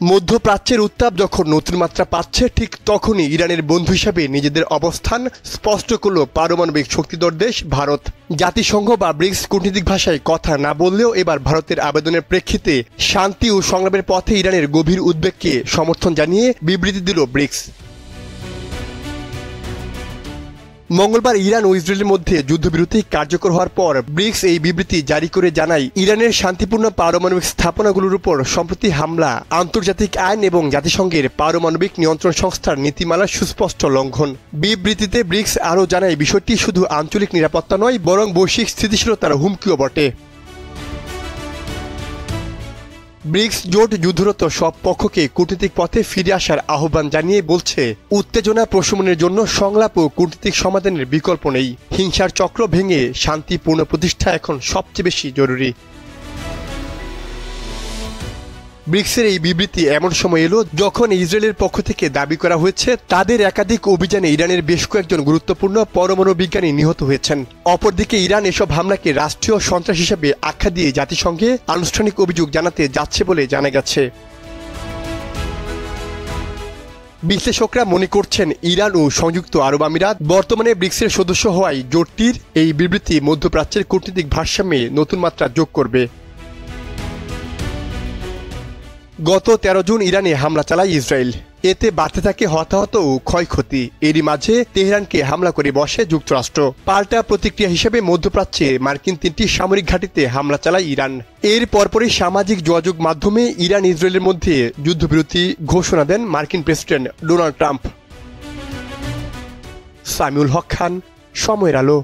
মধ্যপ্রাচ্যের উত্তাপ যখন নতুন মাত্রা পাচ্ছে, ঠিক তখনই ইরানের বন্ধু হিসাবে নিজেদের অবস্থান স্পষ্ট করল পারমাণবিক শক্তিধর দেশ ভারত। জাতিসংঘ বা ব্রিক্স কূটনৈতিক ভাষায় কথা না বললেও এবার ভারতের আবেদনের প্রেক্ষিতে শান্তি ও সংগ্রামের পথে ইরানের গভীর উদ্বেগকে সমর্থন জানিয়ে বিবৃতি দিল ব্রিক্স। মঙ্গলবার ইরান ও ইসরায়েলের মধ্যে যুদ্ধবিরতি কার্যকর হওয়ার পর ব্রিক্স এই বিবৃতি জারি করে জানায়, ইরানের শান্তিপূর্ণ পারমাণবিক স্থাপনাগুলোর উপর সম্প্রতি হামলা আন্তর্জাতিক আইন এবং জাতিসংঘের পারমাণবিক নিয়ন্ত্রণ সংস্থার নীতিমালার সুস্পষ্ট লঙ্ঘন। বিবৃতিতে ব্রিক্স আরও জানায়, বিষয়টি শুধু আঞ্চলিক নিরাপত্তা নয়, বরং বৈশ্বিক স্থিতিশীলতার হুমকিও বটে। ব্রিক্স জোট যুদ্ধরত সব পক্ষকে কূটনৈতিক পথে ফিরে আসার আহ্বান জানিয়ে বলছে, উত্তেজনা প্রশমনের জন্য সংলাপ ও কূটনৈতিক সমাধানের বিকল্প নেই। হিংসার চক্র ভেঙে শান্তি পুনঃপ্রতিষ্ঠা এখন সবচেয়ে বেশি জরুরি। ব্রিক্সের এই বিবৃতি এমন সময় এলো যখন ইসরায়েলের পক্ষ থেকে দাবি করা হয়েছে তাদের একাধিক অভিযানে ইরানের বেশ কয়েকজন গুরুত্বপূর্ণ পরমাণু বিজ্ঞানী নিহত হয়েছেন। অপরদিকে ইরান এসব হামলাকে রাষ্ট্রীয় সন্ত্রাস হিসেবে আখ্যা দিয়ে জাতিসংঘে আনুষ্ঠানিক অভিযোগ জানাতে যাচ্ছে বলে জানা গেছে। বিশ্লেষকরা মনে করছেন, ইরান ও সংযুক্ত আরব আমিরাত বর্তমানে ব্রিক্সের সদস্য হওয়ায় জোটটির এই বিবৃতি মধ্যপ্রাচ্যের কূটনৈতিক ভারসাম্যে নতুন মাত্রা যোগ করবে। গত 13 জুন ইরানে হামলা চালায় ইসরায়েল। এতে বাড়তে থাকে হতাহত ও ক্ষয়ক্ষতি। এরই মাঝে তেহরানকে হামলা করে বসে যুক্তরাষ্ট্র। পাল্টা প্রতিক্রিয়া হিসেবে মধ্যপ্রাচ্যে মার্কিন 3টি সামরিক ঘাঁটিতে হামলা চালায় ইরান। এর পরপরই সামাজিক যোগাযোগ মাধ্যমে ইরান ইসরায়েলের মধ্যে যুদ্ধবিরতি ঘোষণা দেন মার্কিন প্রেসিডেন্ট ডোনাল্ড ট্রাম্প। সামিউল হক খান, সময়ের আলো।